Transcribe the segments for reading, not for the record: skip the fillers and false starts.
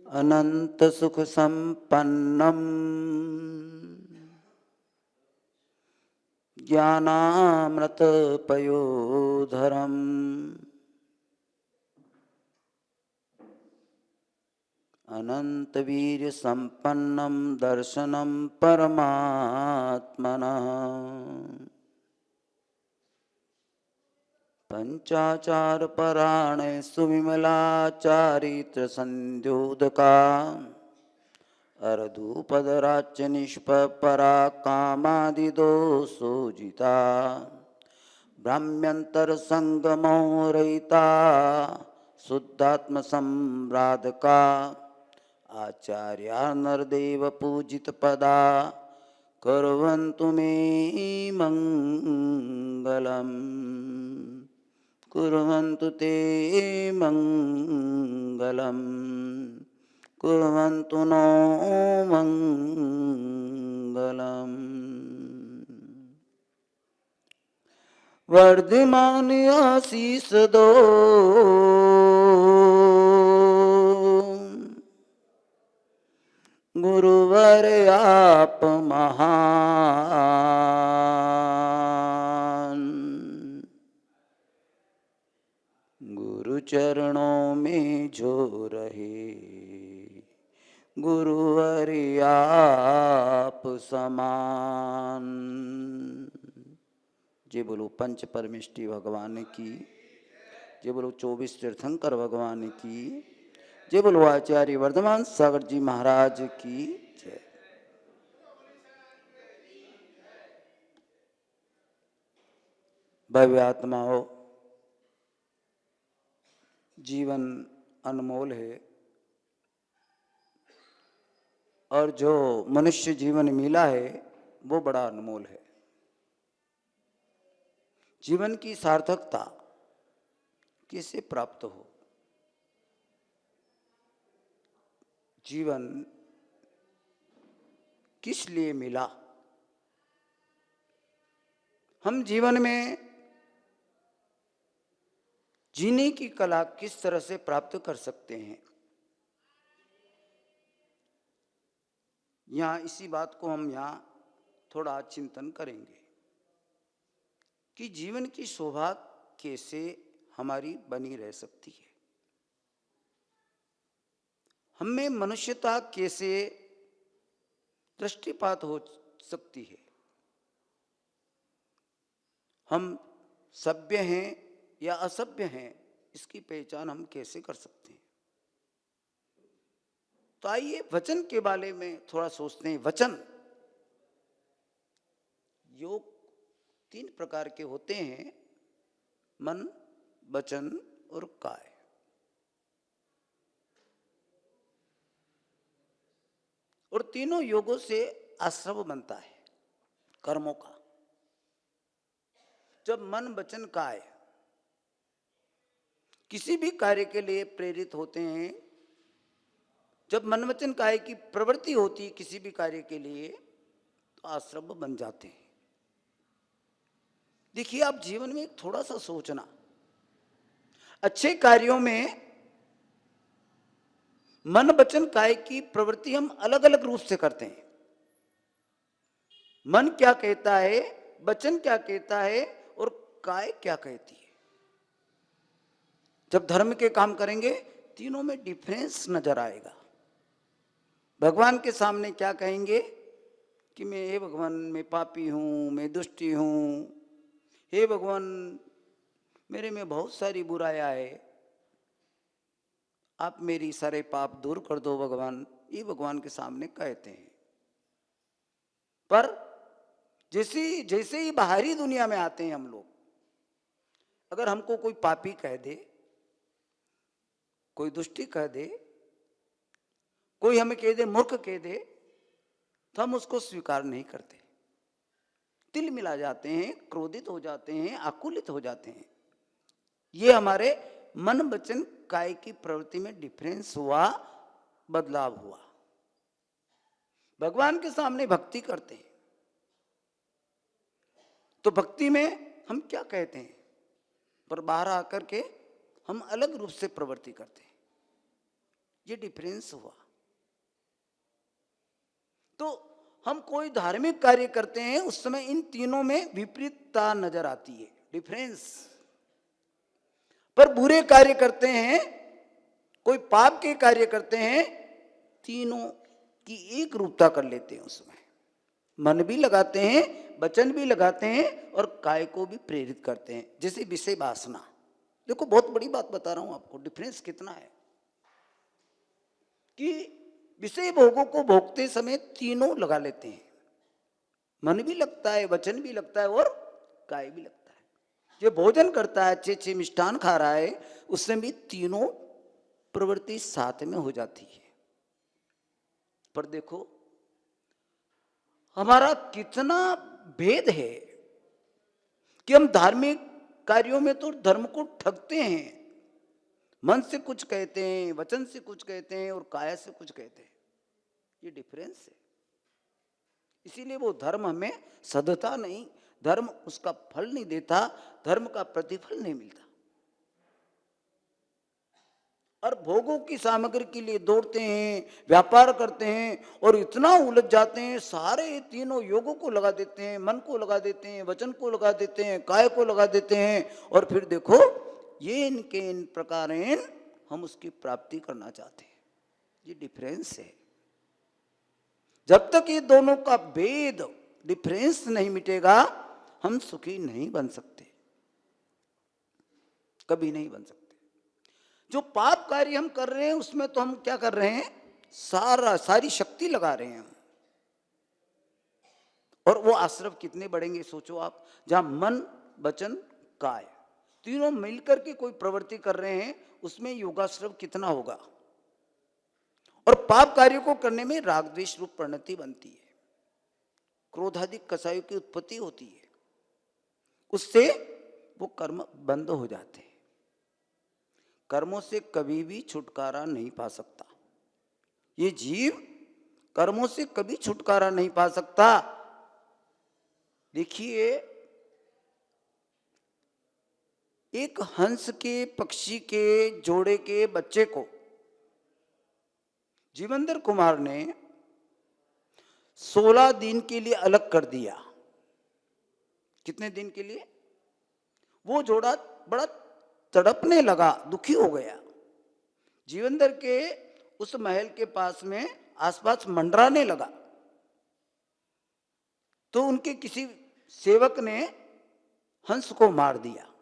अनंत सुख संपन्नम ज्ञानामृत पयोधरम अनंत वीर्य संपन्नम दर्शनम परमात्मनः पंचाचार पराण सुविमला चारित्र संध्योदका अर्धूपदराच्य निष्परा कामादिदोषोजिता ब्राह्म्यंतर संगमो रहिता शुद्धात्म सम्राधका आचार्या नरदेव पूजित पदा कुर्वन्तु मे मंगलम् कुर्वन्तु ते मंगलम् कुर्वन्तु नो मंगलम्। वर्धमान आशीष दो गुरुवर आप महान गुरु चरणों में जो रहे गुरुवर आप समान। जे बोलो पंच परमेष्टि भगवान की, जे बोलो 24 तीर्थंकर भगवान की, जे बोलो आचार्य वर्धमान सागर जी महाराज की जय। भव्य आत्माओं, जीवन अनमोल है और जो मनुष्य जीवन मिला है वो बड़ा अनमोल है। जीवन की सार्थकता किसे प्राप्त हो? जीवन किस लिए मिला? हम जीवन में जीने की कला किस तरह से प्राप्त कर सकते हैं? यहाँ इसी बात को हम यहाँ थोड़ा चिंतन करेंगे कि जीवन की शोभा कैसे हमारी बनी रह सकती है, हम में मनुष्यता कैसे दृष्टिपात हो सकती है, हम सभ्य हैं या असभ्य हैं, इसकी पहचान हम कैसे कर सकते हैं। तो आइए वचन के बारे में थोड़ा सोचते हैं। वचन, योग 3 प्रकार के होते हैं, मन, वचन और काय। और तीनों योगों से आश्रव बनता है कर्मों का। जब मन, वचन, काय किसी भी कार्य के लिए प्रेरित होते हैं, जब मन, वचन, काय की प्रवृत्ति होती है किसी भी कार्य के लिए, तो आश्रव बन जाते हैं। देखिए, आप जीवन में थोड़ा सा सोचना, अच्छे कार्यों में मन, वचन, काय की प्रवृत्ति हम अलग अलग रूप से करते हैं। मन क्या कहता है, वचन क्या कहता है और काय क्या कहती है। जब धर्म के काम करेंगे तीनों में डिफरेंस नजर आएगा। भगवान के सामने क्या कहेंगे कि मैं, हे भगवान, मैं पापी हूं, मैं दुष्टी हूं, हे भगवान मेरे में बहुत सारी बुराइयां है, आप मेरी सारे पाप दूर कर दो भगवान, ये भगवान के सामने कहते हैं। पर जैसे जैसे ही बाहरी दुनिया में आते हैं हम लोग, अगर हमको कोई पापी कह दे, कोई दुष्टी कह दे, कोई हमें कह दे मूर्ख कह दे, तो हम उसको स्वीकार नहीं करते, तिल मिला जाते हैं, क्रोधित हो जाते हैं, आकुलित हो जाते हैं। ये हमारे मन, वचन, काय की प्रवृत्ति में डिफरेंस हुआ, बदलाव हुआ। भगवान के सामने भक्ति करते हैं तो भक्ति में हम क्या कहते हैं, पर बाहर आकर के हम अलग रूप से प्रवृत्ति करते हैं। ये डिफरेंस हुआ। तो हम कोई धार्मिक कार्य करते हैं उस समय इन तीनों में विपरीतता नजर आती है, डिफरेंस। पर बुरे कार्य करते हैं, कोई पाप के कार्य करते हैं, तीनों की एक रूपता कर लेते हैं उसमें। मन भी लगाते हैं, वचन भी लगाते हैं और काय को भी प्रेरित करते हैं। जैसे विषय वासना, देखो बहुत बड़ी बात बता रहा हूं आपको, डिफरेंस कितना है कि विषय भोगों को भोगते समय तीनों लगा लेते हैं। मन भी लगता है, वचन भी लगता है और काय भी लगता है। जो भोजन करता है, अच्छे अच्छे मिष्ठान खा रहा है, उससे भी तीनों प्रवृत्ति साथ में हो जाती है। पर देखो हमारा कितना भेद है कि हम धार्मिक कार्यों में तो धर्म को ठगते हैं, मन से कुछ कहते हैं, वचन से कुछ कहते हैं और काया से कुछ कहते हैं। ये डिफरेंस है। इसीलिए वो धर्म हमें सधता नहीं, धर्म उसका फल नहीं देता, धर्म का प्रतिफल नहीं मिलता। और भोगों की सामग्री के लिए दौड़ते हैं, व्यापार करते हैं और इतना उलझ जाते हैं, सारे तीनों योगों को लगा देते हैं, मन को लगा देते हैं, वचन को लगा देते हैं, काय को लगा देते हैं और फिर देखो ये इनके इन प्रकार हम उसकी प्राप्ति करना चाहते हैं। ये डिफरेंस है। जब तक ये दोनों का भेद, डिफरेंस नहीं मिटेगा, हम सुखी नहीं बन सकते, कभी नहीं बन सकते। जो पाप कार्य हम कर रहे हैं उसमें तो हम क्या कर रहे हैं, सारी शक्ति लगा रहे हैं हम। और वो आश्रव कितने बढ़ेंगे सोचो आप, जहां मन वचन काय तीनों मिलकर के कोई प्रवृत्ति कर रहे हैं, उसमें योगाश्रव कितना होगा। और पाप कार्य को करने में राग द्वेष रूप परिणति बनती है, क्रोधादि कसायों की उत्पत्ति होती है, उससे वो कर्म बंद हो जाते हैं। कर्मों से कभी भी छुटकारा नहीं पा सकता ये जीव, कर्मों से कभी छुटकारा नहीं पा सकता। देखिए एक हंस के, पक्षी के जोड़े के बच्चे को जीवेंद्र कुमार ने 16 दिन के लिए अलग कर दिया। कितने दिन के लिए? वो जोड़ा बड़ा तड़पने लगा, दुखी हो गया। जीवेंद्र के उस महल के पास में आसपास मंडराने लगा, तो उनके किसी सेवक ने हंस को मार दिया।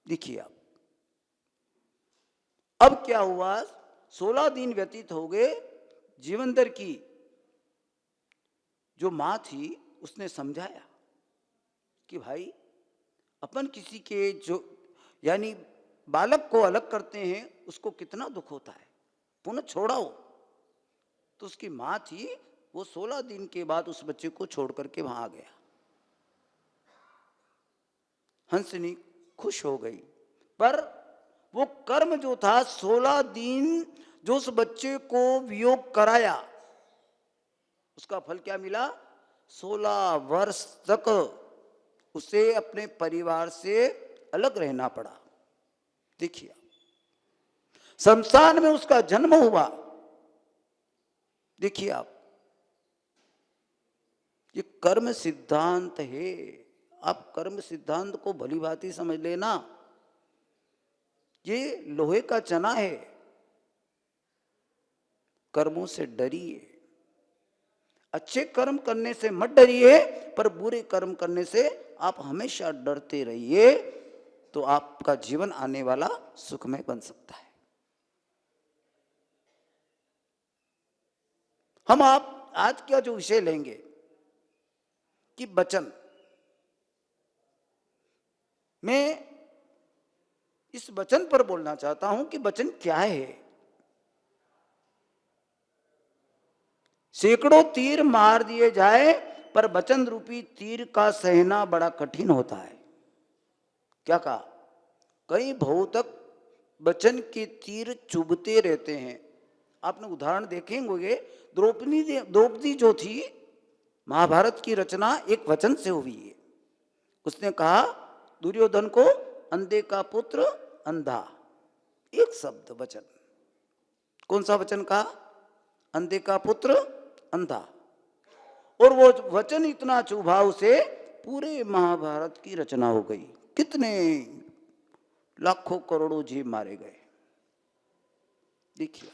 देखिए अब क्या हुआ, 16 दिन व्यतीत हो गए। जीवेंद्र की जो मां थी उसने समझाया कि भाई अपन किसी के जो यानी बालक को अलग करते हैं उसको कितना दुख होता है, पुनः छोड़ाओ। तो उसकी मां थी, वो 16 दिन के बाद उस बच्चे को छोड़ करके वहां आ गया। हंसनी खुश हो गई, पर वो कर्म जो था 16 दिन जो उस बच्चे को वियोग कराया, उसका फल क्या मिला? 16 वर्ष तक उसे अपने परिवार से अलग रहना पड़ा। देखिए शमशान में उसका जन्म हुआ। देखिए आप, ये कर्म सिद्धांत है। आप कर्म सिद्धांत को भली भांति समझ लेना, ये लोहे का चना है। कर्मों से डरिए, अच्छे कर्म करने से मत डरिए, पर बुरे कर्म करने से आप हमेशा डरते रहिए, तो आपका जीवन आने वाला सुखमय बन सकता है। हम आप आज का जो विषय लेंगे कि वचन, मैं इस वचन पर बोलना चाहता हूं कि वचन क्या है। सैकड़ों तीर मार दिए जाए पर वचन रूपी तीर का सहना बड़ा कठिन होता है। क्या कहा? कई भावों तक वचन के तीर चुभते रहते हैं। आपने उदाहरण देखेंगे, द्रौपदी जो थी, महाभारत की रचना एक वचन से हुई है। उसने कहा दुर्योधन को, अंधे का पुत्र अंधा, एक शब्द वचन। कौन सा वचन कहा? अंधे का पुत्र अंधा। और वो वचन इतना चुभा उसे, पूरे महाभारत की रचना हो गई। कितने लाखों करोड़ों जीव मारे गए। देखिए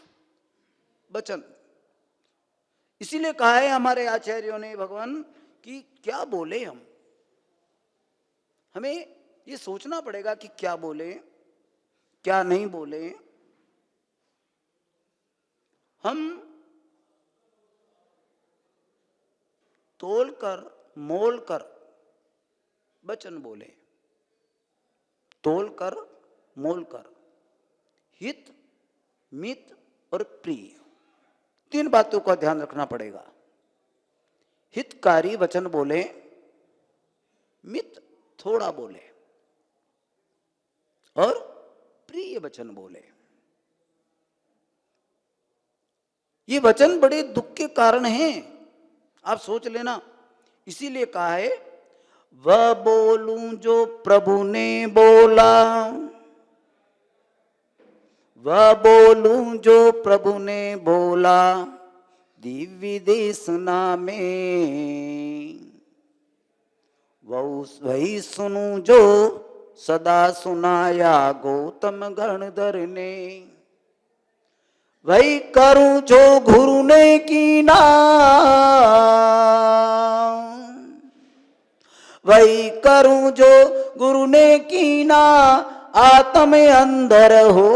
वचन, इसीलिए कहा है हमारे आचार्यों ने भगवान कि क्या बोले हम, हमें ये सोचना पड़ेगा कि क्या बोले क्या नहीं बोले। हम तोल कर मोल कर वचन बोले, तोल कर मोल कर, हित मित और प्रिय, तीन बातों का ध्यान रखना पड़ेगा। हितकारी वचन बोले, मित थोड़ा बोले और प्रिय वचन बोले। ये वचन बड़े दुख के कारण हैं, आप सोच लेना। इसीलिए कहा है वह बोलूं जो प्रभु ने बोला, वह बोलूं जो प्रभु ने बोला, दिव्य देशना में वही सुनूं जो सदा सुनाया गौतम गणधर ने, वही करूं जो गुरु ने कीना, वही करूं जो गुरु ने कीना, आत्म अंदर हो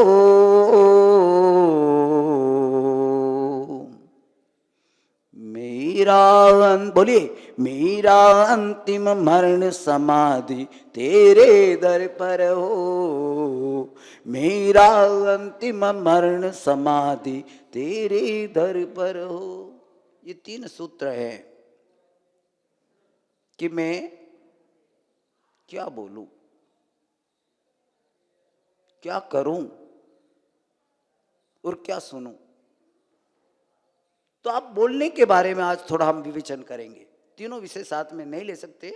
मेरा। बोलिए, मेरा अंतिम मरण समाधि तेरे दर पर हो, मेरा अंतिम मरण समाधि तेरे दर पर हो। ये तीन सूत्र है कि मैं क्या बोलूं, क्या करूं और क्या सुनूं। तो आप बोलने के बारे में आज थोड़ा हम विवेचन करेंगे। तीनों विषय साथ में नहीं ले सकते,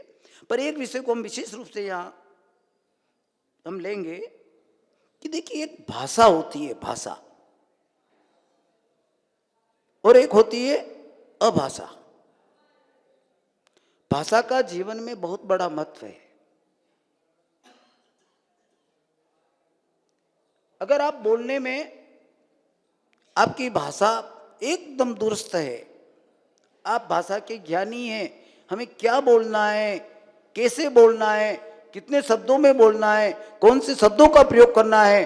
पर एक विषय को हम विशेष रूप से यहां हम लेंगे कि देखिए, एक भाषा होती है, भाषा, और एक होती है अभाषा। भाषा का जीवन में बहुत बड़ा महत्व है। अगर आप बोलने में आपकी भाषा एकदम दुरुस्त है, आप भाषा के ज्ञानी हैं, हमें क्या बोलना है, कैसे बोलना है, कितने शब्दों में बोलना है, कौन से शब्दों का प्रयोग करना है,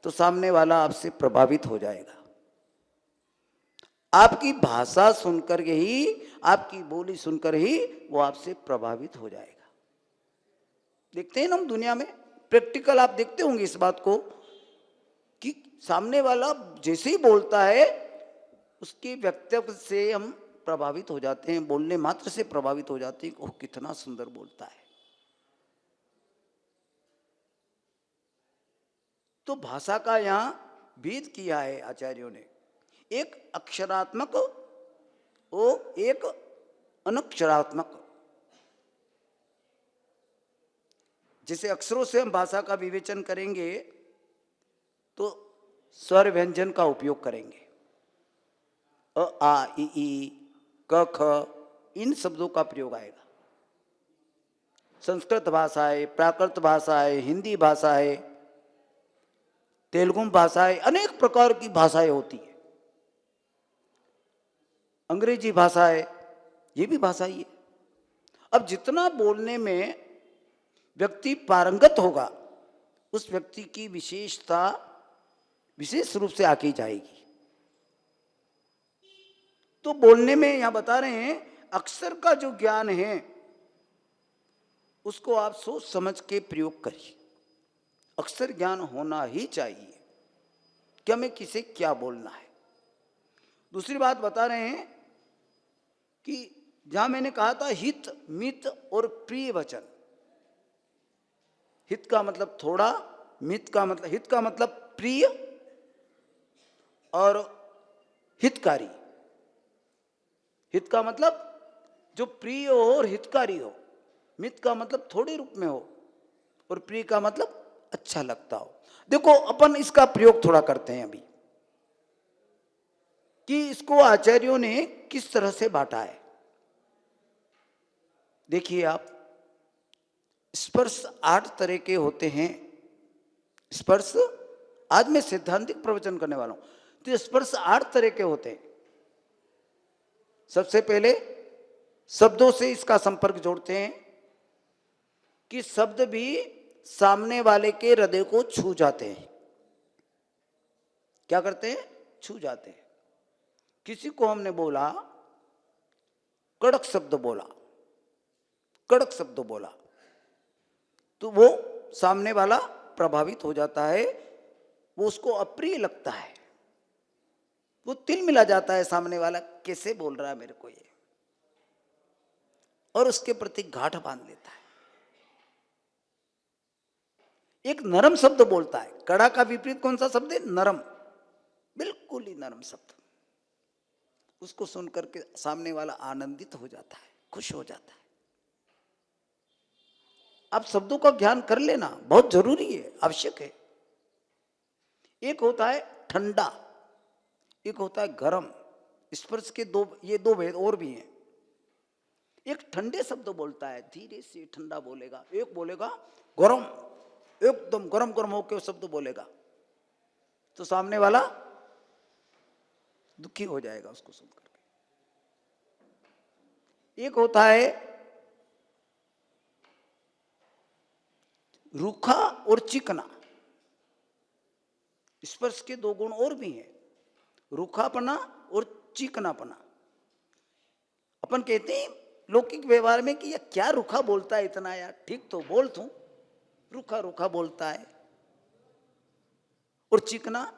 तो सामने वाला आपसे प्रभावित हो जाएगा। आपकी भाषा सुनकर ही, आपकी बोली सुनकर ही वो आपसे प्रभावित हो जाएगा। देखते हैं ना हम दुनिया में, प्रैक्टिकल आप देखते होंगे इस बात को कि सामने वाला जैसे ही बोलता है उसके वक्तव्य से हम प्रभावित हो जाते हैं, बोलने मात्र से प्रभावित हो जाते हैं। ओह, कितना सुंदर बोलता है। तो भाषा का यहां भेद किया है आचार्यों ने, एक अक्षरात्मक और एक अनक्षरात्मक। जैसे अक्षरों से हम भाषा का विवेचन करेंगे तो स्वर व्यंजन का उपयोग करेंगे, अ आ इ ई क ख, इन शब्दों का प्रयोग आएगा। संस्कृत भाषा है, प्राकृत भाषा है, हिंदी भाषा है, तेलुगु भाषा है, अनेक प्रकार की भाषाएं होती है। अंग्रेजी भाषा है, ये भी भाषा ही है। अब जितना बोलने में व्यक्ति पारंगत होगा, उस व्यक्ति की विशेषता विशेष रूप से आकी जाएगी। तो बोलने में यहां बता रहे हैं, अक्षर का जो ज्ञान है उसको आप सोच समझ के प्रयोग करिए। अक्षर ज्ञान होना ही चाहिए कि हमें किसे क्या बोलना है। दूसरी बात बता रहे हैं कि जहां मैंने कहा था हित मित और प्रिय वचन, हित का मतलब थोड़ा, मित का मतलब, हित का मतलब प्रिय और हितकारी। हित का मतलब जो प्रिय हो और हितकारी हो, मित का मतलब थोड़े रूप में हो, और प्रिय का मतलब अच्छा लगता हो। देखो अपन इसका प्रयोग थोड़ा करते हैं अभी। कि इसको आचार्यों ने किस तरह से बांटा है। देखिए आप, स्पर्श 8 तरह के होते हैं। स्पर्श, आज मैं सिद्धांतिक प्रवचन करने वाला हूं, तो स्पर्श 8 तरह के होते हैं। सबसे पहले शब्दों से इसका संपर्क जोड़ते हैं कि शब्द भी सामने वाले के हृदय को छू जाते हैं। क्या करते हैं? छू जाते हैं। किसी को हमने बोला, कड़क शब्द बोला, कड़क शब्द बोला, तो वो सामने वाला प्रभावित हो जाता है, वो उसको अप्रिय लगता है, वो तिल मिला जाता है सामने वाला, कैसे बोल रहा है मेरे को ये, और उसके प्रति गांठ बांध लेता है। एक नरम शब्द बोलता है, कड़ा का विपरीत कौन सा शब्द है? नरम, बिल्कुल ही नरम शब्द। उसको सुनकर के सामने वाला आनंदित हो जाता है, खुश हो जाता है। आप शब्दों का ज्ञान कर लेना बहुत जरूरी है, आवश्यक है। एक होता है ठंडा, एक होता है गरम। स्पर्श के ये दो भेद और भी हैं। एक ठंडे शब्द बोलता है, धीरे से ठंडा बोलेगा। एक बोलेगा गरम, एकदम गरम गरम होकर शब्द बोलेगा, तो सामने वाला दुखी हो जाएगा उसको सुनकर। एक होता है रूखा और चिकना। स्पर्श के 2 गुण और भी हैं, रूखापना और चिकनापना। अपन कहते हैं लौकिक व्यवहार में कि ये क्या रूखा बोलता है इतना यार, ठीक तो बोल तू, रूखा रूखा बोलता है। और चिकना,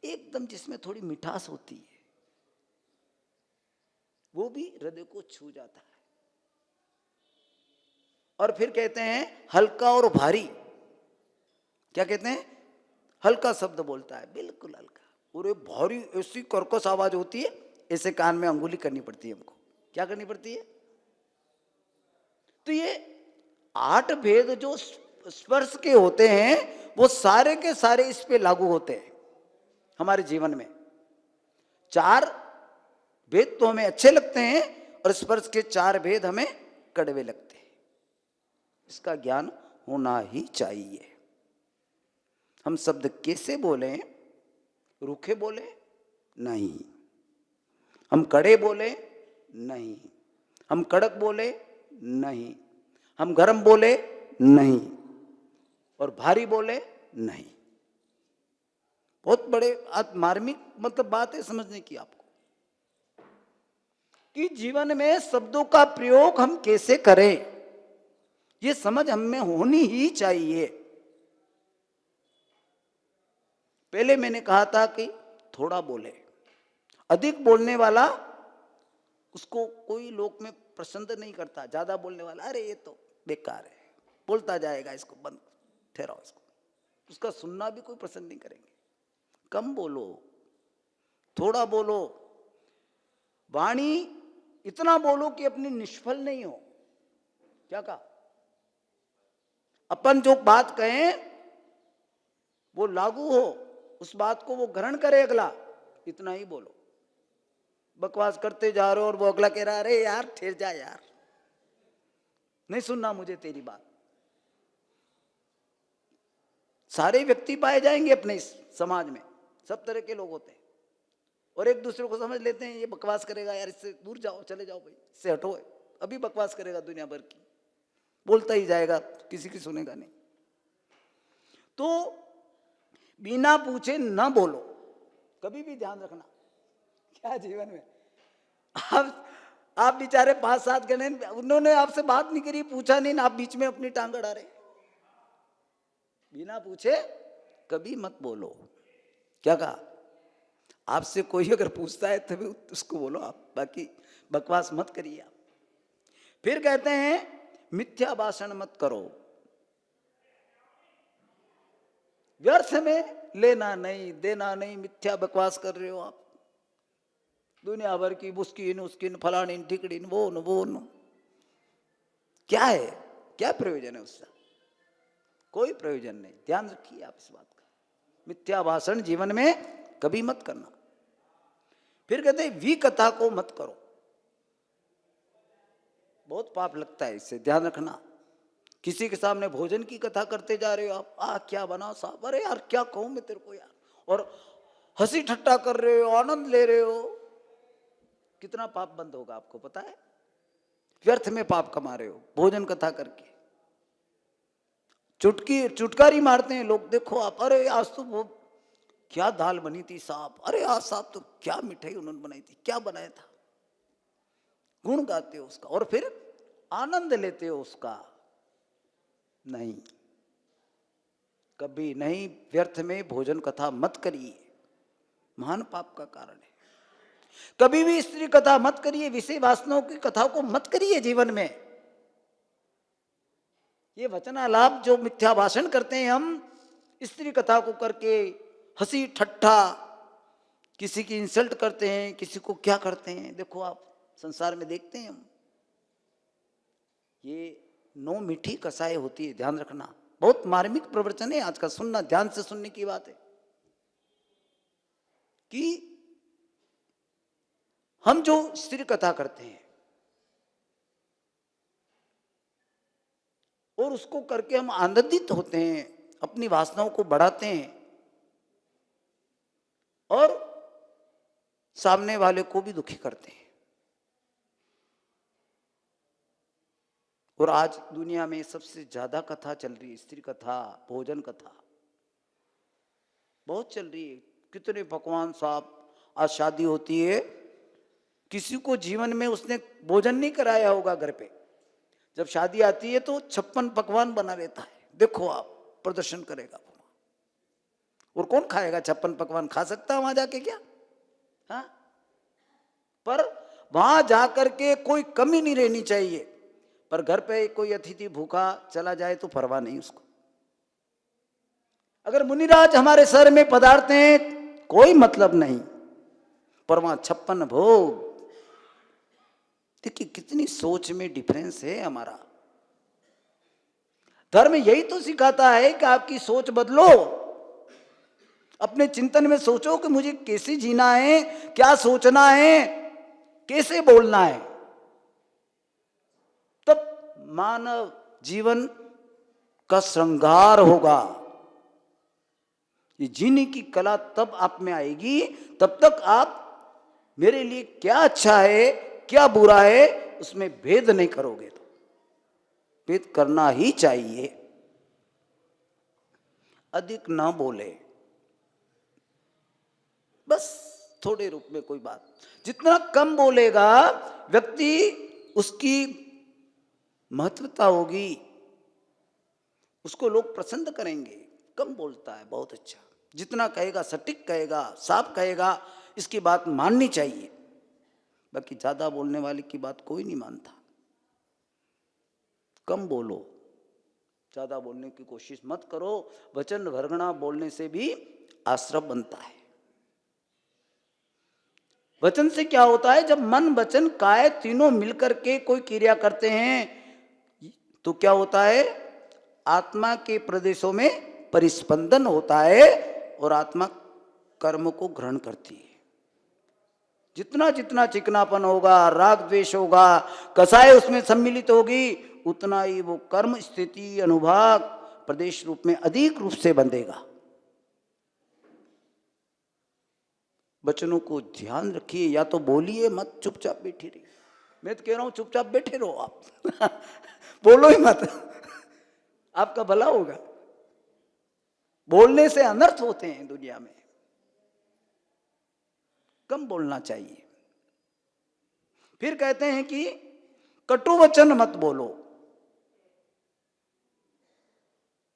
एकदम जिसमें थोड़ी मिठास होती है, वो भी हृदय को छू जाता है। और फिर कहते हैं हल्का और भारी। क्या कहते हैं? हल्का शब्द बोलता है, बिल्कुल हल्का, और एक भारी ऐसी कर्कश आवाज होती है, ऐसे कान में अंगुली करनी पड़ती है हमको। क्या करनी पड़ती है? तो ये 8 भेद जो स्पर्श के होते हैं, वो सारे के सारे इस पे लागू होते हैं हमारे जीवन में। 4 भेद तो हमें अच्छे लगते हैं, और स्पर्श के 4 भेद हमें कड़वे लगते हैं। इसका ज्ञान होना ही चाहिए। हम शब्द कैसे बोले? रूखे बोले? नहीं। हम कड़े बोले? नहीं। हम कड़क बोले? नहीं। हम गरम बोले? नहीं। और भारी बोले? नहीं। बहुत बड़े मार्मिक मतलब बात है समझने की आपको, कि जीवन में शब्दों का प्रयोग हम कैसे करें, ये समझ हम में होनी ही चाहिए। पहले मैंने कहा था कि थोड़ा बोले। अधिक बोलने वाला, उसको कोई लोक में पसंद नहीं करता। ज्यादा बोलने वाला, अरे ये तो बेकार है, बोलता जाएगा, इसको बंद, ठहराओ इसको, उसका सुनना भी कोई पसंद नहीं करेंगे। कम बोलो, थोड़ा बोलो, वाणी इतना बोलो कि अपनी निष्फल नहीं हो। क्या कहा? अपन जो बात कहें वो लागू हो, उस बात को वो ग्रहण करे अगला, इतना ही बोलो। बकवास करते जा रहे हो और वो अगला कह रहा, अरे यार ठहर जा यार, नहीं सुनना मुझे तेरी बात। सारे व्यक्ति पाए जाएंगे अपने इस समाज में, सब तरह के लोग होते हैं, और एक दूसरे को समझ लेते हैं ये बकवास करेगा यार, इससे दूर जाओ, चले जाओ भाई, इससे हटो, अभी बकवास करेगा दुनिया भर की, बोलता ही जाएगा, किसी की सुनेगा नहीं। तो बिना पूछे न बोलो, कभी भी ध्यान रखना। क्या जीवन में आप बेचारे 5-7 घंटे, उन्होंने आपसे बात नहीं करी, पूछा नहीं, आप बीच में अपनी टांग अड़ा रहे। बिना पूछे कभी मत बोलो। क्या कहा? आपसे कोई अगर पूछता है तभी उसको बोलो आप, बाकी बकवास मत करिए आप। फिर कहते हैं मिथ्या भाषण मत करो। व्यर्थ में लेना नहीं देना नहीं, मिथ्या बकवास कर रहे हो आप, दुनिया भर की बुस्किन उसकिन फलानी ठिकड़ीन वो न, क्या है, क्या प्रयोजन है उसका? कोई प्रयोजन नहीं। ध्यान रखिए आप इस बात का। मिथ्या भाषण जीवन में कभी मत करना। फिर कहते हैं विकथा को मत करो, बहुत पाप लगता है, इससे ध्यान रखना। किसी के सामने भोजन की कथा करते जा रहे हो आप, क्या बना साहब, अरे यार क्या कहूं मैं तेरे को यार, और हंसी ठट्टा कर रहे हो, आनंद ले रहे हो, कितना पाप बंद होगा आपको पता है? व्यर्थ में पाप कमा रहे हो भोजन कथा करके। चुटकारी मारते हैं लोग, देखो आप, अरे आज तो वो क्या दाल बनी थी साहब, अरे आज साहब तो क्या मिठाई उन्होंने बनाई थी, क्या बनाया था, गुण गाते हो उसका और फिर आनंद लेते हो उसका। नहीं, कभी नहीं, व्यर्थ में भोजन कथा मत करिए, महान पाप का कारण है। कभी भी स्त्री कथा मत करिए, विषय वासनाओं की कथा को मत करिए जीवन में। ये वचनालाप जो मिथ्या भाषण करते हैं हम स्त्री कथा को करके, हंसी ठट्ठा, किसी की इंसल्ट करते हैं, किसी को क्या करते हैं, देखो आप संसार में देखते हैं हम, ये नो मीठी कसाई होती है, ध्यान रखना। बहुत मार्मिक प्रवचन है आज का, सुनना, ध्यान से सुनने की बात है कि हम जो स्त्री कथा करते हैं और उसको करके हम आनंदित होते हैं, अपनी वासनाओं को बढ़ाते हैं और सामने वाले को भी दुखी करते हैं। और आज दुनिया में सबसे ज्यादा कथा चल रही है स्त्री कथा, भोजन कथा बहुत चल रही है। कितने पकवान साहब, आज शादी होती है, किसी को जीवन में उसने भोजन नहीं कराया होगा घर पे, जब शादी आती है तो 56 पकवान बना लेता है, देखो आप प्रदर्शन करेगा। और कौन खाएगा 56 पकवान, खा सकता है वहां जाके क्या? हाँ, पर वहां जाकर के कोई कमी नहीं रहनी चाहिए। पर घर पे कोई अतिथि भूखा चला जाए तो परवाह नहीं उसको। अगर मुनिराज हमारे सर में पदार्थ हैं, कोई मतलब नहीं, पर वहां 56 भोग। देखिए कितनी सोच में डिफरेंस है हमारा। धर्म यही तो सिखाता है कि आपकी सोच बदलो, अपने चिंतन में सोचो कि मुझे कैसे जीना है, क्या सोचना है, कैसे बोलना है, तब मानव जीवन का श्रृंगार होगा। ये जीने की कला तब आप में आएगी, तब तक आप मेरे लिए क्या अच्छा है क्या बुरा है उसमें भेद नहीं करोगे। तो भेद करना ही चाहिए, अधिक ना बोले, बस थोड़े रूप में कोई बात। जितना कम बोलेगा व्यक्ति, उसकी महत्वता होगी, उसको लोग पसंद करेंगे। कम बोलता है बहुत अच्छा, जितना कहेगा सटीक कहेगा, साफ कहेगा, इसकी बात माननी चाहिए। बाकी ज्यादा बोलने वाले की बात कोई नहीं मानता। कम बोलो, ज्यादा बोलने की कोशिश मत करो। वचन भरगना बोलने से भी आश्रम बनता है। वचन से क्या होता है, जब मन वचन काय तीनों मिलकर के कोई क्रिया करते हैं तो क्या होता है, आत्मा के प्रदेशों में परिस्पंदन होता है और आत्मा कर्म को ग्रहण करती है। जितना जितना चिकनापन होगा, राग द्वेष होगा, कसाय उसमें सम्मिलित होगी, उतना ही वो कर्म स्थिति अनुभाग प्रदेश रूप में अधिक रूप से बंधेगा। वचनों को ध्यान रखिए, या तो बोलिए मत, चुपचाप बैठी रहिए। मैं तो कह रहा हूं चुपचाप बैठे रहो आप बोलो ही मत आपका भला होगा। बोलने से अनर्थ होते हैं दुनिया में, कम बोलना चाहिए। फिर कहते हैं कि कटु वचन मत बोलो,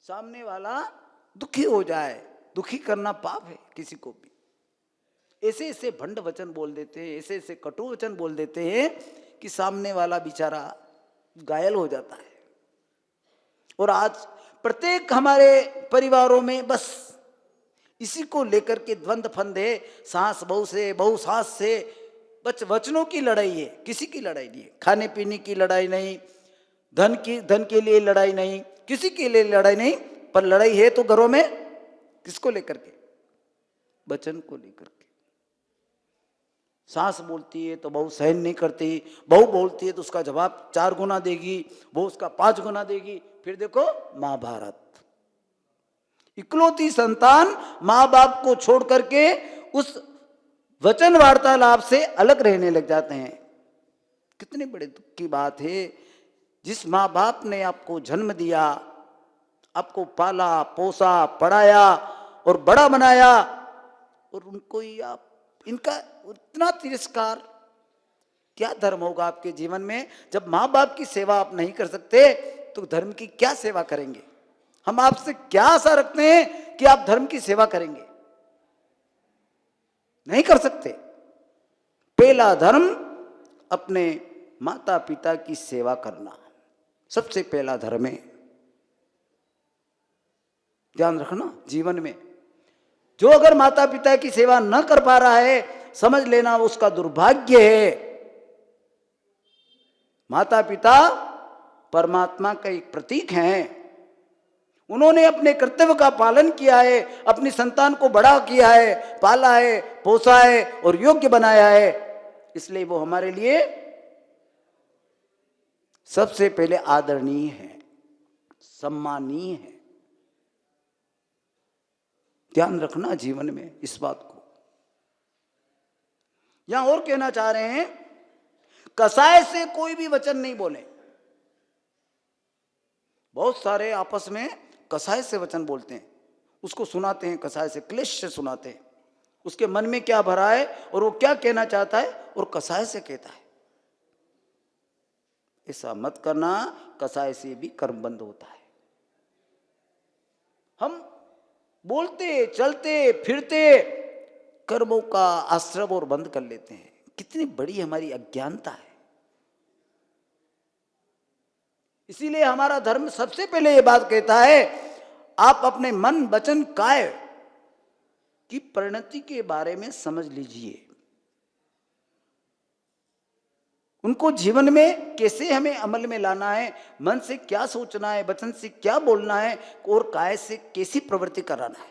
सामने वाला दुखी हो जाए, दुखी करना पाप है किसी को भी। ऐसे ऐसे भंड वचन बोल देते हैं, ऐसे ऐसे कटु वचन बोल देते हैं कि सामने वाला बेचारा घायल हो जाता है। और आज प्रत्येक हमारे परिवारों में बस इसी को लेकर के द्वंद्व फंद है, सास बहू से, बहू सास से, बस वचनों की लड़ाई है, किसी की लड़ाई नहीं है। खाने पीने की लड़ाई नहीं, धन के लिए लड़ाई नहीं, किसी के लिए लड़ाई नहीं, पर लड़ाई है तो घरों में किसको लेकर के, वचन को लेकर के। सास बोलती है तो बहू सहन नहीं करती, बहू बोलती है तो उसका जवाब 4 गुना देगी, वो उसका 5 गुना देगी। फिर देखो महाभारत, इकलौती संतान माँ बाप को छोड़ करके उस वचन वार्तालाप से अलग रहने लग जाते हैं। कितने बड़े दुख की बात है। जिस माँ बाप ने आपको जन्म दिया, आपको पाला पोसा पढ़ाया और बड़ा बनाया, और उनको ही आप इनका इतना तिरस्कार, क्या धर्म होगा आपके जीवन में? जब माँ बाप की सेवा आप नहीं कर सकते तो धर्म की क्या सेवा करेंगे? हम आपसे क्या आशा रखते हैं कि आप धर्म की सेवा करेंगे? नहीं कर सकते। पहला धर्म अपने माता पिता की सेवा करना सबसे पहला धर्म है। ध्यान रखना जीवन में, जो अगर माता पिता की सेवा न कर पा रहा है, समझ लेना उसका दुर्भाग्य है। माता पिता परमात्मा का एक प्रतीक हैं। उन्होंने अपने कर्तव्य का पालन किया है, अपनी संतान को बड़ा किया है, पाला है, पोसा है और योग्य बनाया है, इसलिए वो हमारे लिए सबसे पहले आदरणीय है, सम्मानीय है। ध्यान रखना जीवन में इस बात को। यहां और कहना चाह रहे हैं, कसाय से कोई भी वचन नहीं बोले। बहुत सारे आपस में कसाय से वचन बोलते हैं, उसको सुनाते हैं, कसाय से क्लेश से सुनाते हैं, उसके मन में क्या भरा है और वो क्या कहना चाहता है और कसाय से कहता है। ऐसा मत करना, कसाय से भी कर्म बंद होता है। हम बोलते चलते फिरते कर्मों का आश्रम और बंद कर लेते हैं। कितनी बड़ी हमारी अज्ञानता है। इसीलिए हमारा धर्म सबसे पहले ये बात कहता है, आप अपने मन वचन काय की परिणति के बारे में समझ लीजिए। उनको जीवन में कैसे हमें अमल में लाना है, मन से क्या सोचना है, वचन से क्या बोलना है और काय से कैसी प्रवृत्ति कराना है।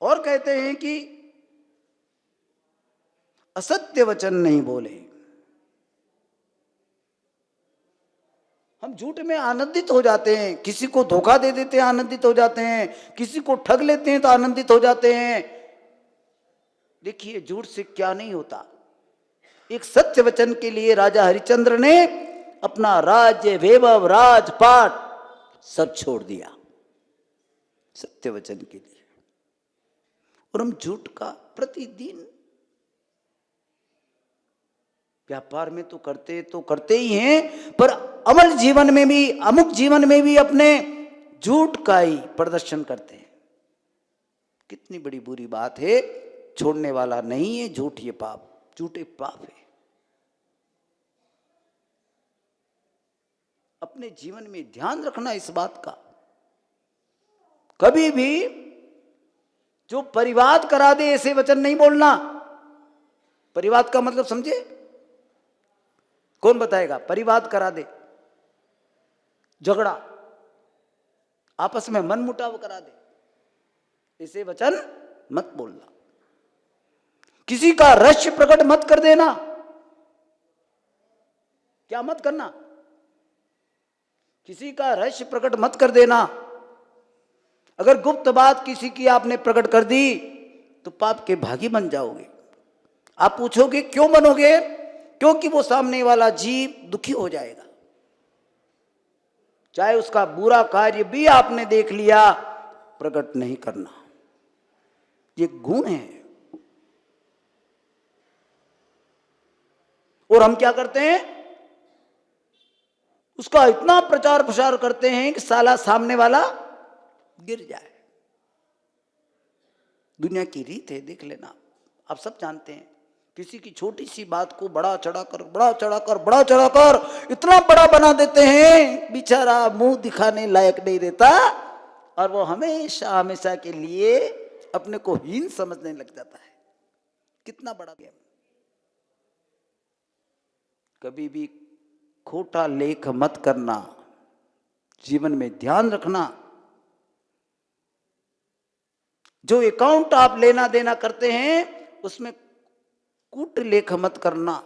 और कहते हैं कि असत्य वचन नहीं बोले। हम झूठ में आनंदित हो जाते हैं, किसी को धोखा दे देते हैं आनंदित हो जाते हैं, किसी को ठग लेते हैं तो आनंदित हो जाते हैं। देखिए झूठ से क्या नहीं होता। एक सत्य वचन के लिए राजा हरिश्चंद्र ने अपना राज्य वैभव राजपाट सब छोड़ दिया सत्य वचन के लिए। और हम झूठ का प्रतिदिन व्यापार में तो करते ही हैं, पर अमल जीवन में भी, अमुक जीवन में भी अपने झूठ का ही प्रदर्शन करते हैं। कितनी बड़ी बुरी बात है। छोड़ने वाला नहीं है झूठ, ये पाप, झूठे पाप है। अपने जीवन में ध्यान रखना इस बात का। कभी भी जो परिवाद करा दे ऐसे वचन नहीं बोलना। परिवाद का मतलब समझे? कौन बताएगा? परिवाद करा दे, झगड़ा, आपस में मन मुटाव करा दे, ऐसे वचन मत बोलना। किसी का रहस्य प्रकट मत कर देना। क्या मत करना? किसी का रहस्य प्रकट मत कर देना। अगर गुप्त बात किसी की आपने प्रकट कर दी तो पाप के भागी बन जाओगे। आप पूछोगे क्यों बनोगे? क्योंकि वो सामने वाला जीव दुखी हो जाएगा। चाहे उसका बुरा कार्य भी आपने देख लिया, प्रकट नहीं करना, ये गुण है। और हम क्या करते हैं? उसका इतना प्रचार प्रसार करते हैं कि साला सामने वाला गिर जाए। दुनिया की रीत है, देख लेना, आप सब जानते हैं। किसी की छोटी सी बात को बड़ा चढ़ाकर इतना बड़ा बना देते हैं, बेचारा मुंह दिखाने लायक नहीं रहता और वो हमेशा हमेशा के लिए अपने को हीन समझने लग जाता है। कितना बड़ा गेम। कभी भी खोटा लेख मत करना। जीवन में ध्यान रखना, जो अकाउंट आप लेना देना करते हैं उसमें कूट लेख मत करना।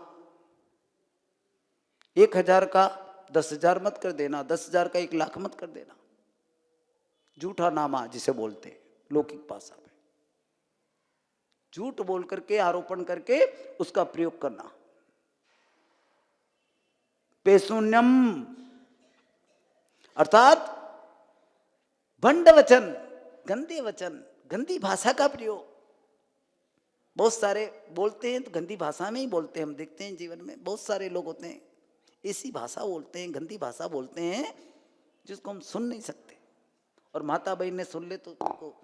1,000 का 10,000 मत कर देना, 10,000 का 1,00,000 मत कर देना। झूठा नामा जिसे बोलते हैं लौकिक भाषा में, झूठ बोल करके आरोपण करके उसका प्रयोग करना। पेशून्यम अर्थात भंड वचन, गंदे वचन, गंदी भाषा का प्रयोग। बहुत सारे बोलते हैं तो गंदी भाषा में ही बोलते हैं। हम देखते हैं जीवन में बहुत सारे लोग होते हैं ऐसी भाषा बोलते हैं, गंदी भाषा बोलते हैं जिसको हम सुन नहीं सकते, और माता बहन ने सुन ले तो उनको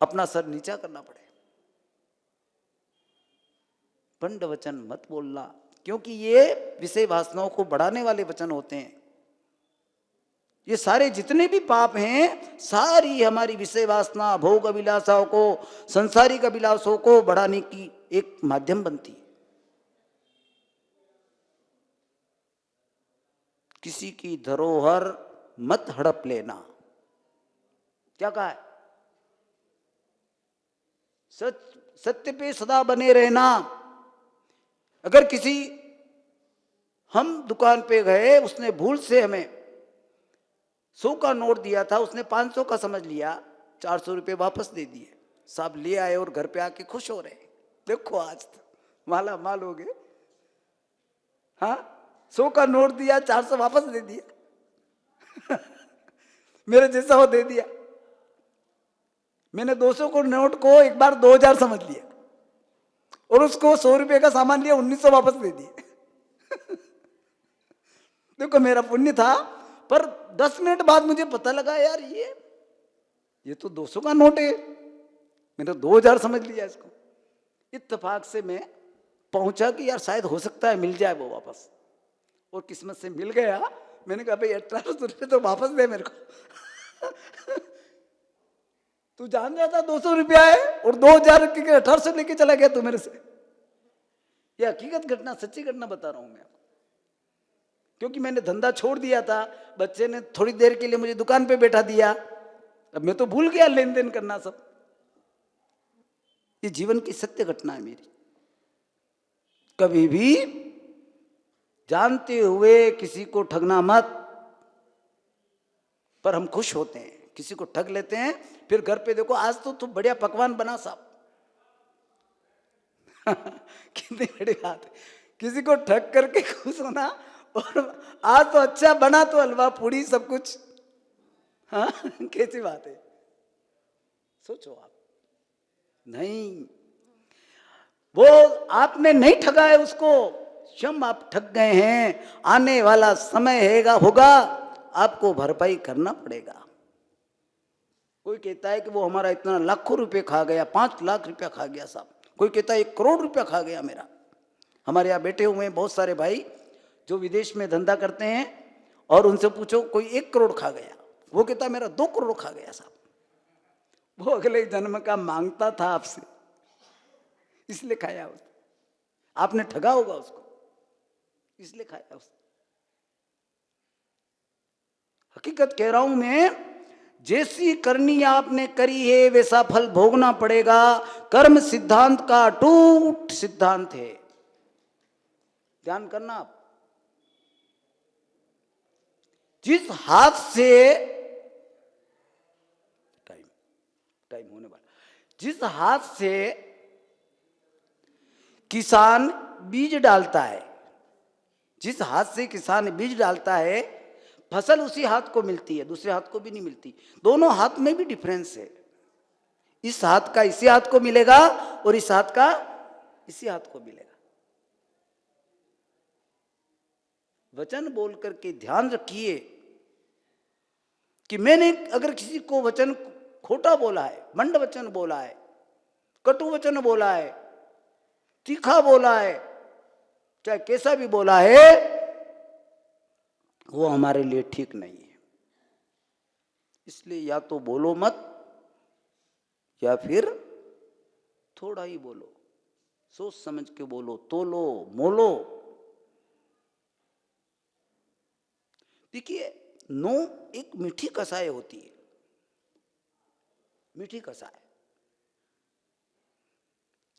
अपना सर नीचा करना पड़े। भंड वचन मत बोलना, क्योंकि ये विषय वासनाओं को बढ़ाने वाले वचन होते हैं। ये सारे जितने भी पाप हैं सारी हमारी विषय वासना, भोग अभिलाषाओं को, संसारिक अभिलाषों को बढ़ाने की एक माध्यम बनती है। किसी की धरोहर मत हड़प लेना। क्या कहा है? सत्य पे सदा बने रहना। अगर किसी, हम दुकान पे गए, उसने भूल से हमें 100 का नोट दिया था, उसने 500 का समझ लिया, 400 रुपये वापस दे दिए। साहब ले आए और घर पे आके खुश हो रहे, देखो आज तो माला माल हो गए। हाँ, 100 का नोट दिया, 400 वापस दे दिया। मेरे जैसा वो दे दिया। मैंने 200 को नोट को एक बार 2,000 समझ लिया और उसको 100 रुपये का सामान लिया, 1,900 वापस दे दिए। देखो मेरा पुण्य था, पर 10 मिनट बाद मुझे पता लगा यार ये तो 200 का नोट है, मैंने 2,000 समझ लिया इसको। इत्तेफाक से मैं पहुंचा कि यार शायद हो सकता है मिल जाए वो वापस, और किस्मत से मिल गया। मैंने कहा भाई 1,800 रुपये तो वापस दे मेरे को। तू जान रहा था 200 रुपया है और 2,000 के 1,800 लेके चला गया तू मेरे से। ये हकीकत घटना, सच्ची घटना बता रहा हूं मैं आपको। क्योंकि मैंने धंधा छोड़ दिया था, बच्चे ने थोड़ी देर के लिए मुझे दुकान पे बैठा दिया, अब मैं तो भूल गया लेन देन करना सब। ये जीवन की सत्य घटना है मेरी। कभी भी जानते हुए किसी को ठगना मत। पर हम खुश होते हैं, किसी को ठग लेते हैं, फिर घर पे देखो आज तो तू बढ़िया पकवान बना साहब। कितनी बड़ी बात है, किसी को ठग करके खुश होना, और आज तो अच्छा बना तो हलवा पूड़ी सब कुछ। हाँ, कैसी बात है, सोचो आप। नहीं, वो आपने नहीं ठगा है उसको, स्वयं आप ठग गए हैं। आने वाला समय होगा आपको भरपाई करना पड़ेगा। कोई कहता है कि वो हमारा इतना लाखों रुपए खा गया, 5 लाख रुपया खा गया साहब। कोई कहता है 1 करोड़ रुपया खा गया मेरा। हमारे यहाँ बैठे हुए हैं बहुत सारे भाई जो विदेश में धंधा करते हैं, और उनसे पूछो कोई 1 करोड़ खा गया, वो कहता है मेरा 2 करोड़ खा गया साहब। वो अगले जन्म का मांगता था आपसे, इसलिए खाया उसने। आपने ठगा होगा उसको, इसलिए खाया उसने। हकीकत कह रहा हूं मैं, जैसी करनी आपने करी है वैसा फल भोगना पड़ेगा। कर्म सिद्धांत का अटूट सिद्धांत है, ध्यान करना आप। जिस हाथ से टाइम होने वाला, जिस हाथ से किसान बीज डालता है, जिस हाथ से किसान बीज डालता है, फसल उसी हाथ को मिलती है, दूसरे हाथ को भी नहीं मिलती। दोनों हाथ में भी डिफरेंस है। इस हाथ का इसी हाथ को मिलेगा और इस हाथ का इसी हाथ को मिलेगा। वचन बोल करके ध्यान रखिए कि मैंने अगर किसी को वचन खोटा बोला है, मंड वचन बोला है, कटु वचन बोला है, तीखा बोला है, चाहे कैसा भी बोला है, वो हमारे लिए ठीक नहीं है। इसलिए या तो बोलो मत, या फिर थोड़ा ही बोलो, सोच समझ के बोलो, तोलो मोलो। देखिए, नो एक मीठी कसाय होती है, मीठी कसाय।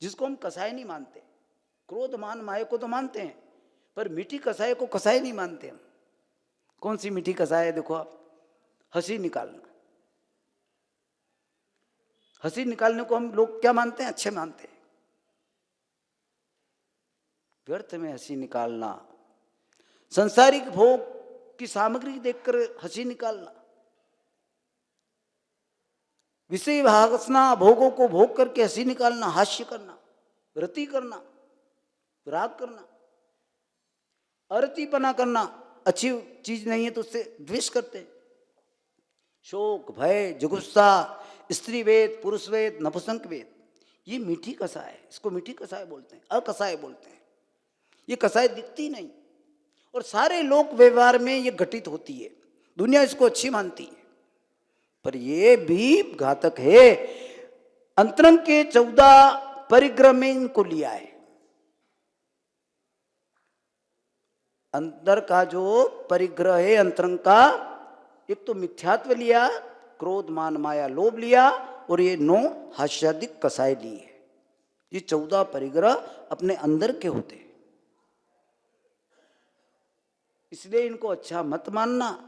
जिसको हम कसाय नहीं मानते। क्रोध मान माया को तो मानते हैं, पर मीठी कसाय को कसाय नहीं मानते हम। कौन सी मीठी कसाय है? देखो आप, हंसी निकालना। हंसी निकालने को हम लोग क्या मानते हैं? अच्छे मानते हैं। व्यर्थ में हंसी निकालना, संसारिक भोग की सामग्री देखकर हंसी निकालना, विषय वासना भोगों को भोग करके हंसी निकालना, हास्य करना, रति करना, राग करना, अरतिपना करना, अच्छी चीज नहीं है तो उससे द्वेष करते हैं। शोक, भय, जुगुप्सा, स्त्री वेद, पुरुष वेद, नपुंसक वेद, ये मीठी कसाय है। इसको मीठी कसाय बोलते हैं, अकसाय बोलते हैं। ये कसाय दिखती नहीं और सारे लोक व्यवहार में ये घटित होती है। दुनिया इसको अच्छी मानती है, पर ये भी घातक है। अंतरंग के 14 परिग्रह में इनको लिया है। अंदर का जो परिग्रह है अंतरंग का, एक तो मिथ्यात्व लिया, क्रोध मान माया लोभ लिया, और ये 9 हास्यादिक कसाय लिए। ये 14 परिग्रह अपने अंदर के होते हैं, इसलिए इनको अच्छा मत मानना।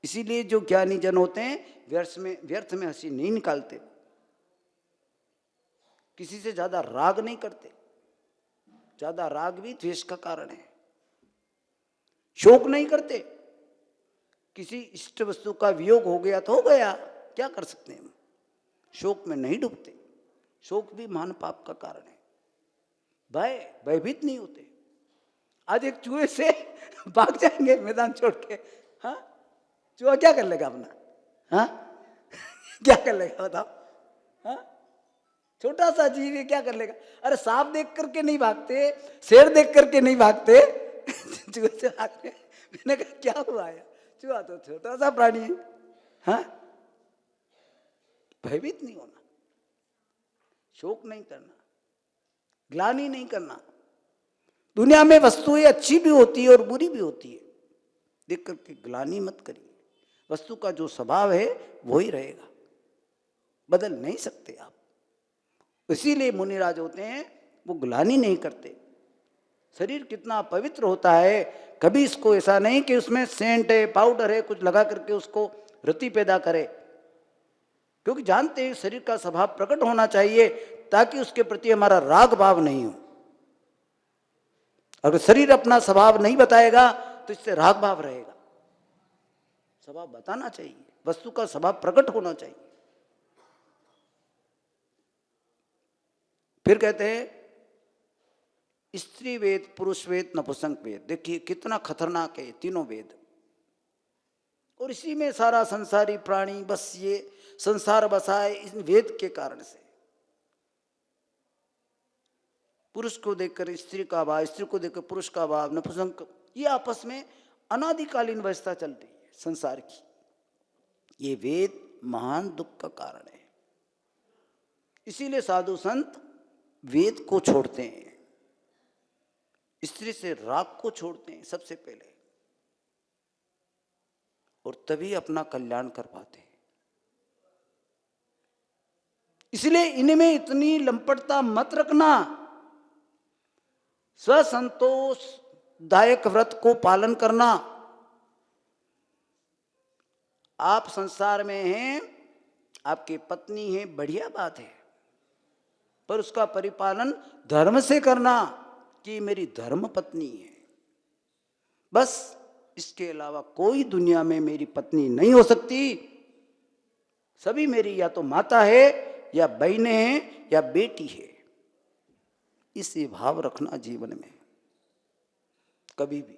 इसीलिए जो ज्ञानी जन होते हैं व्यर्थ में हंसी नहीं निकालते, किसी से ज्यादा राग नहीं करते। ज्यादा राग भी द्वेष का कारण है। शोक नहीं करते, किसी इष्ट वस्तु का वियोग हो गया तो हो गया, क्या कर सकते हैं हम। शोक में नहीं डूबते, शोक भी महान पाप का कारण है। भयभीत नहीं होते। आज एक चूहे से भाग जाएंगे मैदान छोड़ के, हाँ, चूहा क्या कर लेगा अपना, हाँ क्या कर लेगा बताओ, हाँ, छोटा सा जीव है, क्या कर लेगा। अरे सांप देख करके नहीं भागते, शेर देख करके नहीं भागते, चूहे से भागते। मैंने कहा क्या हुआ है, चूहा तो छोटा सा प्राणी है, हाँ। भयभीत नहीं होना, शोक नहीं करना, ग्लानि नहीं करना। दुनिया में वस्तुएं अच्छी भी होती है और बुरी भी होती है, देख करके ग्लानि मत करिए। वस्तु का जो स्वभाव है वही रहेगा, बदल नहीं सकते आप। इसीलिए मुनिराज होते हैं वो ग्लानि नहीं करते। शरीर कितना पवित्र होता है, कभी इसको ऐसा नहीं कि उसमें सेंट है, पाउडर है, कुछ लगा करके उसको रति पैदा करे, क्योंकि जानते हैं शरीर का स्वभाव प्रकट होना चाहिए ताकि उसके प्रति हमारा राग भाव नहीं हो। अगर शरीर अपना स्वभाव नहीं बताएगा तो इससे राग भाव रहेगा। स्वभाव बताना चाहिए, वस्तु का स्वभाव प्रकट होना चाहिए। फिर कहते हैं स्त्री वेद, पुरुष वेद, नपुंसक वेद। देखिए कितना खतरनाक है तीनों वेद, और इसी में सारा संसारी प्राणी बस ये संसार बसा है इन वेद के कारण से। पुरुष को देखकर स्त्री का भाव, स्त्री को देखकर पुरुष का भाव, नपुंसक, ये आपस में अनादिकालीन व्यवस्था चल रही है संसार की। ये वेद महान दुख का कारण है। इसीलिए साधु संत वेद को छोड़ते हैं, स्त्री से राग को छोड़ते हैं सबसे पहले, और तभी अपना कल्याण कर पाते हैं। इसलिए इनमें इतनी लंपटता मत रखना। स्वसंतोषदायक व्रत को पालन करना। आप संसार में हैं, आपकी पत्नी है, बढ़िया बात है, पर उसका परिपालन धर्म से करना कि मेरी धर्म पत्नी है। बस इसके अलावा कोई दुनिया में मेरी पत्नी नहीं हो सकती। सभी मेरी या तो माता है या बहनें हैं या बेटी है। इसे भाव रखना जीवन में कभी भी।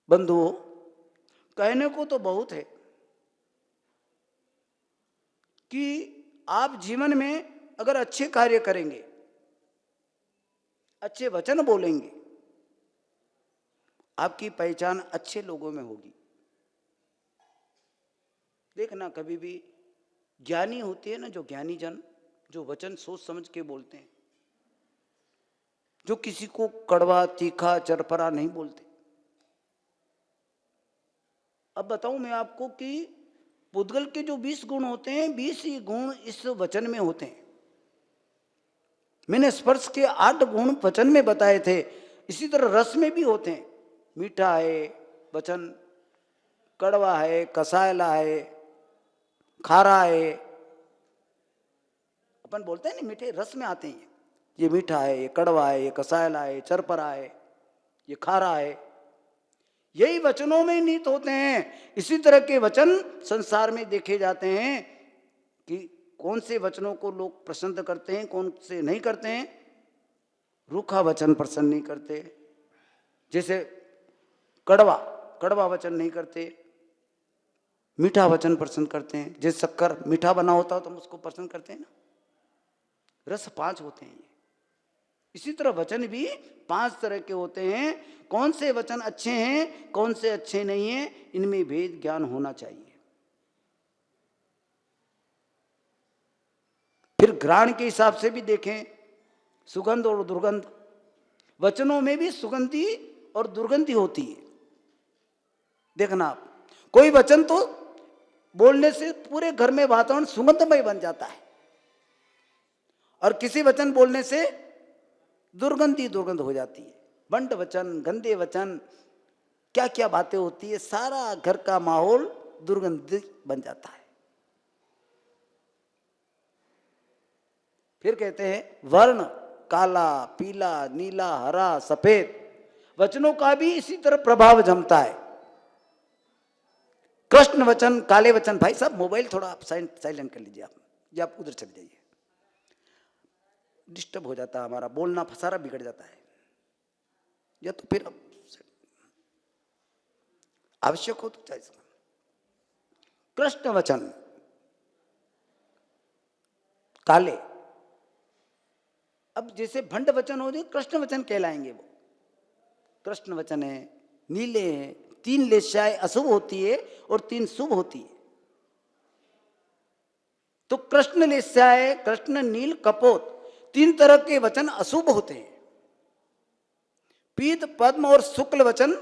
बंधुओं, कहने को तो बहुत है कि आप जीवन में अगर अच्छे कार्य करेंगे, अच्छे वचन बोलेंगे, आपकी पहचान अच्छे लोगों में होगी। देखना कभी भी ज्ञानी होती है ना, जो ज्ञानी जन, जो वचन सोच समझ के बोलते हैं, जो किसी को कड़वा तीखा चरपरा नहीं बोलते। अब बताऊं मैं आपको कि पुद्गल के जो 20 गुण होते हैं 20 ही गुण इस वचन में होते हैं। मैंने स्पर्श के 8 गुण वचन में बताए थे, इसी तरह रस में भी होते हैं। मीठा है वचन, कड़वा है, कसायला है, खारा है। अपन बोलते हैं ना मीठे रस में आते हैं, ये मीठा है, ये कड़वा है, ये कसायला है, चरपरा है, ये खारा है। यही वचनों में निहित होते हैं। इसी तरह के वचन संसार में देखे जाते हैं कि कौन से वचनों को लोग पसंद करते हैं, कौन से नहीं करते हैं। रूखा वचन पसंद नहीं करते, जैसे कड़वा वचन नहीं करते, मीठा वचन पसंद करते हैं। जैसे शक्कर मीठा बना होता हो तो हम उसको पसंद करते हैं ना। रस 5 होते हैं। इसी तरह वचन भी 5 तरह के होते हैं। कौन से वचन अच्छे हैं, कौन से अच्छे नहीं हैं, इनमें भेद ज्ञान होना चाहिए। फिर घ्राण के हिसाब से भी देखें, सुगंध और दुर्गंध। वचनों में भी सुगंधी और दुर्गंधी होती है। देखना आप, कोई वचन तो बोलने से पूरे घर में वातावरण सुगंधमय बन जाता है, और किसी वचन बोलने से दुर्गंध हो जाती है। बंड वचन, गंदे वचन, क्या क्या बातें होती है, सारा घर का माहौल दुर्गंधित बन जाता है। फिर कहते हैं वर्ण, काला, पीला, नीला, हरा, सफेद, वचनों का भी इसी तरह प्रभाव जमता है। कृष्ण वचन, काले वचन। भाई साहब मोबाइल थोड़ा आप साइलेंट कर लीजिए, आप या आप उधर चले जाइए, डिस्टर्ब हो जाता है, हमारा बोलना सारा बिगड़ जाता है। या तो फिर आवश्यक हो तो चाहिए। कृष्ण वचन काले, अब जैसे भंड वचन हो जाए कृष्ण वचन कहलाएंगे वो। कृष्ण वचन है, नीले हैं, 3 लेशाएं अशुभ होती है और 3 शुभ होती है। तो कृष्ण लेशाएं, कृष्ण, नील, कपोत, 3 तरह के वचन अशुभ होते हैं। पीत, पद्म और शुक्ल वचन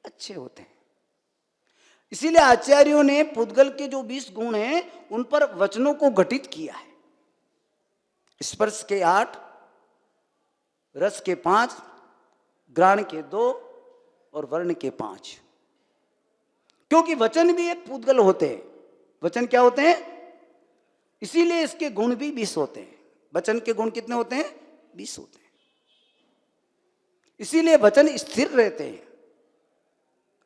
अच्छे होते हैं। इसीलिए आचार्यों ने पुद्गल के जो 20 गुण हैं उन पर वचनों को घटित किया है। स्पर्श के 8, रस के 5, घ्राण के 2 और वर्ण के 5। क्योंकि वचन भी एक पुद्गल होते हैं। वचन क्या होते हैं? इसीलिए इसके गुण भी 20 होते हैं। वचन के गुण कितने होते हैं? 20 होते हैं। इसीलिए वचन स्थिर रहते हैं।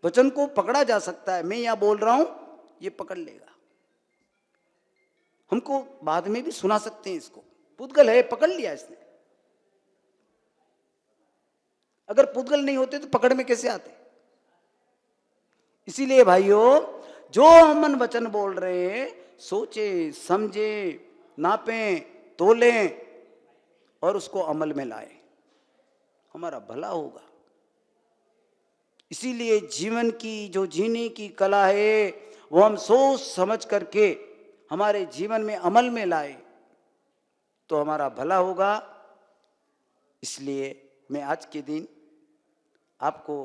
वचन को पकड़ा जा सकता है। मैं यहां बोल रहा हूं, ये पकड़ लेगा। हमको बाद में भी सुना सकते हैं। इसको पुद्गल है, पकड़ लिया इसने। अगर पुद्गल नहीं होते तो पकड़ में कैसे आते? इसीलिए भाइयों, जो हम वचन बोल रहे हैं, सोचे, समझे, नापें, तोलें और उसको अमल में लाए, हमारा भला होगा। इसीलिए जीवन की जो जीने की कला है वो हम सोच समझ करके हमारे जीवन में अमल में लाए तो हमारा भला होगा। इसलिए मैं आज के दिन आपको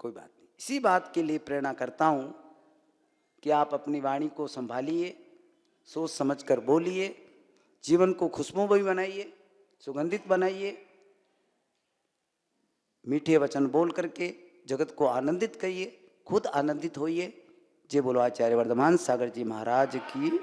कोई बात नहीं, इसी बात के लिए प्रेरणा करता हूं कि आप अपनी वाणी को संभालिए, सोच समझ कर बोलिए, जीवन को खुशबूमय बनाइए, सुगंधित बनाइए, मीठे वचन बोल करके जगत को आनंदित करिए, खुद आनंदित होइए। जय बोलो आचार्य वर्धमान सागर जी महाराज की।